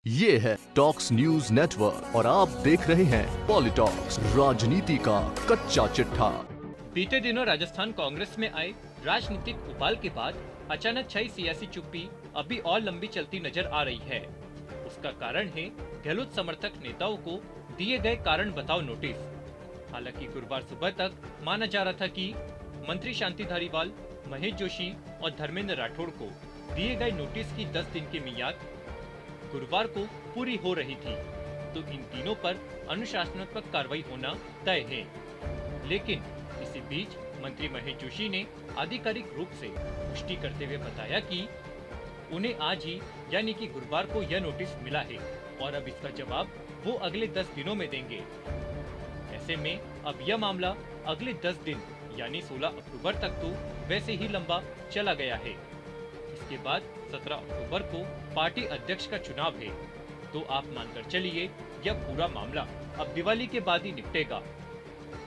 ये है talks news network और आप देख रहे हैं पॉलिटॉक्स, राजनीति का कच्चा चिट्ठा। बीते दिनों राजस्थान कांग्रेस में आए राजनीतिक उबाल के बाद अचानक छाई सियासी चुप्पी अभी और लंबी चलती नजर आ रही है। उसका कारण है गहलोत समर्थक नेताओं को दिए गए कारण बताओ नोटिस। हालांकि गुरुवार सुबह तक माना जा रहा था कि मंत्री शांति धारीवाल, महेश जोशी और धर्मेंद्र राठौड़ को दिए गए नोटिस की 10 दिन की मियाद गुरुवार को पूरी हो रही थी, तो इन तीनों पर अनुशासनात्मक कार्रवाई होना तय है। लेकिन इसी बीच मंत्री महेश जोशी ने आधिकारिक रूप से पुष्टि करते हुए बताया कि उन्हें आज ही यानी कि गुरुवार को यह नोटिस मिला है और अब इसका जवाब वो अगले 10 दिनों में देंगे। ऐसे में अब यह मामला अगले 10 दिन यानी 16 अक्टूबर तक तो वैसे ही लंबा चला गया है। इसके बाद 17 अक्टूबर को पार्टी अध्यक्ष का चुनाव है, तो आप मानकर चलिए यह पूरा मामला अब दिवाली के बाद ही निपटेगा।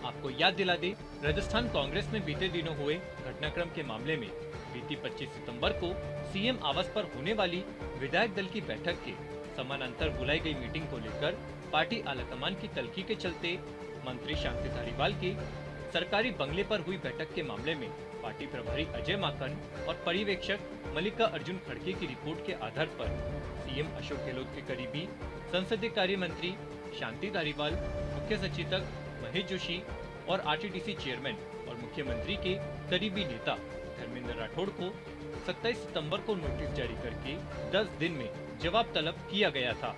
आपको याद दिला दे, राजस्थान कांग्रेस में बीते दिनों हुए घटनाक्रम के मामले में बीती 25 सितंबर को सीएम आवास पर होने वाली विधायक दल की बैठक के समानांतर बुलाई गई मीटिंग को लेकर पार्टी आलाकमान की तल्खी के चलते मंत्री शांति धारीवाल के सरकारी बंगले पर हुई बैठक के मामले में पार्टी प्रभारी अजय माकन और पर्यवेक्षक मल्लिका अर्जुन खड़गे की रिपोर्ट के आधार पर सीएम अशोक गहलोत के करीबी संसदीय कार्य मंत्री शांति धारीवाल, मुख्य सचेतक महेश जोशी और आरटीडीसी चेयरमैन और मुख्यमंत्री के करीबी नेता धर्मेंद्र राठौड़ को 27 सितंबर को नोटिस जारी करके 10 दिन में जवाब तलब किया गया था।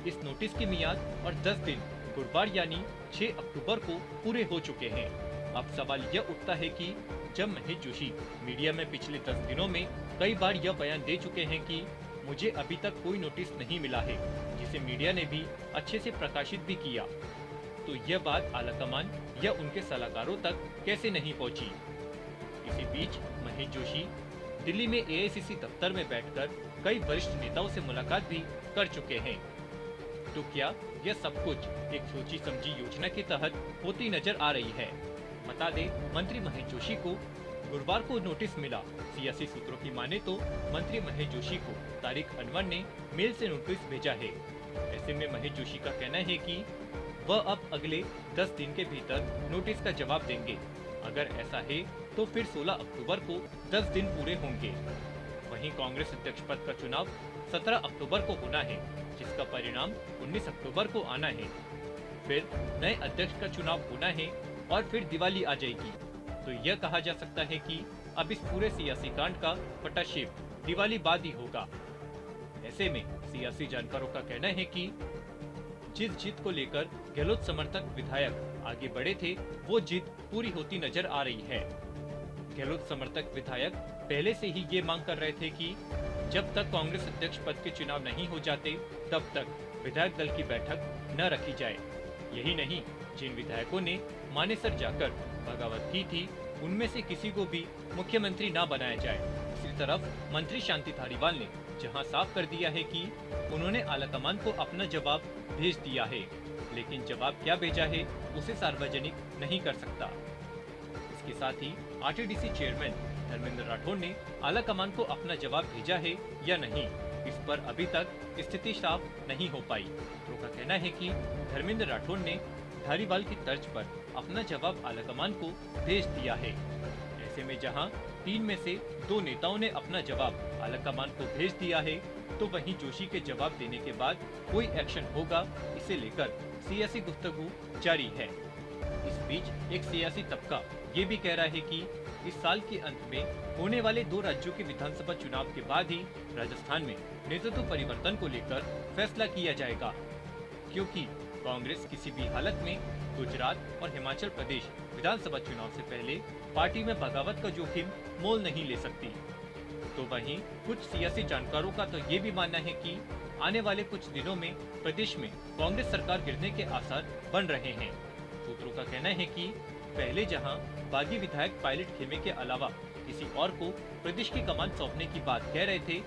इस नोटिस की मियाद और 10 दिन गुरुवार यानी 6 अक्टूबर को पूरे हो चुके हैं। अब सवाल यह उठता है कि जब महेश जोशी मीडिया में पिछले 10 दिनों में कई बार यह बयान दे चुके हैं कि मुझे अभी तक कोई नोटिस नहीं मिला है, जिसे मीडिया ने भी अच्छे से प्रकाशित भी किया, तो यह बात आलाकमान या उनके सलाहकारों तक कैसे नहीं पहुंची। इसी बीच महेश जोशी दिल्ली में एआईसीसी दफ्तर में बैठकर कई वरिष्ठ नेताओं से मुलाकात भी कर चुके हैं। तो क्या यह सब कुछ एक सोची समझी योजना के तहत होती नजर आ रही है? बता दे, मंत्री महेश जोशी को गुरुवार को नोटिस मिला। सियासी सूत्रों की माने तो मंत्री महेश जोशी को तारिक अनवर ने मेल से नोटिस भेजा है। ऐसे में महेश जोशी का कहना है कि वह अब अगले 10 दिन के भीतर नोटिस का जवाब देंगे। अगर ऐसा है तो फिर 16 अक्टूबर को 10 दिन पूरे होंगे। वहीं कांग्रेस अध्यक्ष पद का चुनाव 17 अक्टूबर को होना है, जिसका परिणाम 19 अक्टूबर को आना है। फिर नए अध्यक्ष का चुनाव होना है और फिर दिवाली आ जाएगी। तो यह कहा जा सकता है कि अब इस पूरे सियासी कांड का पटाक्षेप दिवाली बाद ही होगा। ऐसे में सियासी जानकारों का कहना है कि जिस जिद को लेकर गहलोत समर्थक विधायक आगे बढ़े थे, वो जिद पूरी होती नजर आ रही है। गहलोत समर्थक विधायक पहले से ही ये मांग कर रहे थे कि जब तक कांग्रेस अध्यक्ष पद के चुनाव नहीं हो जाते, तब तक विधायक दल की बैठक न रखी जाए। यही नहीं, जिन विधायकों ने मानेसर जाकर बगावत की थी, उनमें से किसी को भी मुख्यमंत्री न बनाया जाए। दूसरी तरफ मंत्री शांति धारीवाल ने जहां साफ कर दिया है कि उन्होंने आलाकमान को अपना जवाब भेज दिया है, लेकिन जवाब क्या भेजा है उसे सार्वजनिक नहीं कर सकता। इसके साथ ही आरटीडीसी चेयरमैन धर्मेंद्र राठौड़ ने आलाकमान को अपना जवाब भेजा है या नहीं, इस पर अभी तक स्थिति साफ नहीं हो पाई। सूत्रों का कहना है कि धर्मेंद्र राठौड़ ने धारीवाल की तर्ज पर अपना जवाब आलाकमान को भेज दिया है। ऐसे में जहां 3 में से 2 नेताओं ने अपना जवाब आलाकमान को भेज दिया है, तो वहीं जोशी के जवाब देने के बाद कोई एक्शन होगा, इसे लेकर सियासी गुफ्तगू जारी है। इस बीच एक सियासी तबका ये भी कह रहा है कि इस साल के अंत में होने वाले 2 राज्यों के विधानसभा चुनाव के बाद ही राजस्थान में नेतृत्व परिवर्तन को लेकर फैसला किया जाएगा, क्योंकि कांग्रेस किसी भी हालत में गुजरात और हिमाचल प्रदेश विधानसभा चुनाव से पहले पार्टी में बगावत का जोखिम मोल नहीं ले सकती। तो वहीं कुछ सियासी जानकारों का तो ये भी मानना है कि आने वाले कुछ दिनों में प्रदेश में कांग्रेस सरकार गिरने के आसार बन रहे हैं। सूत्रों का कहना है कि पहले जहां बागी विधायक पायलट खेमे के अलावा किसी और को प्रदेश की कमान सौंपने की बात कह रहे थे,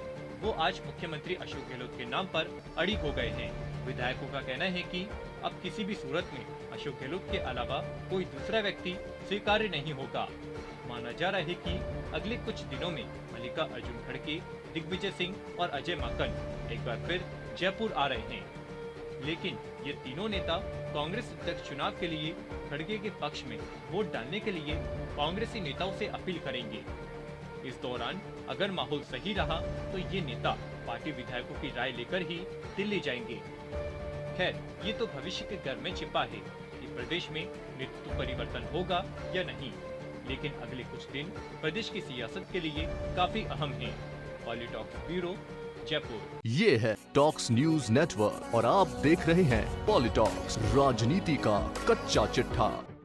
वो आज मुख्यमंत्री अशोक गहलोत के नाम पर अड़िग हो गए हैं। विधायकों का कहना है कि अब किसी भी सूरत में अशोक गहलोत के अलावा कोई दूसरा व्यक्ति स्वीकार्य नहीं होगा। माना जा रहा है कि अगले कुछ दिनों में मल्लिका अर्जुन खड़गे, दिग्विजय सिंह और अजय माकन एक बार फिर जयपुर आ रहे हैं। लेकिन ये तीनों नेता कांग्रेस अध्यक्ष चुनाव के लिए खड़गे के पक्ष में वोट डालने के लिए कांग्रेसी नेताओं से अपील करेंगे। इस दौरान अगर माहौल सही रहा तो ये नेता पार्टी विधायकों की राय लेकर ही दिल्ली जाएंगे। खैर, ये तो भविष्य के घर में छिपा है कि प्रदेश में नेतृत्व परिवर्तन होगा या नहीं, लेकिन अगले कुछ दिन प्रदेश की सियासत के लिए काफी अहम है। पॉलिटॉक्स ब्यूरो, जयपुर। ये है टॉक्स न्यूज नेटवर्क और आप देख रहे हैं पॉलिटॉक्स, राजनीति का कच्चा चिट्ठा।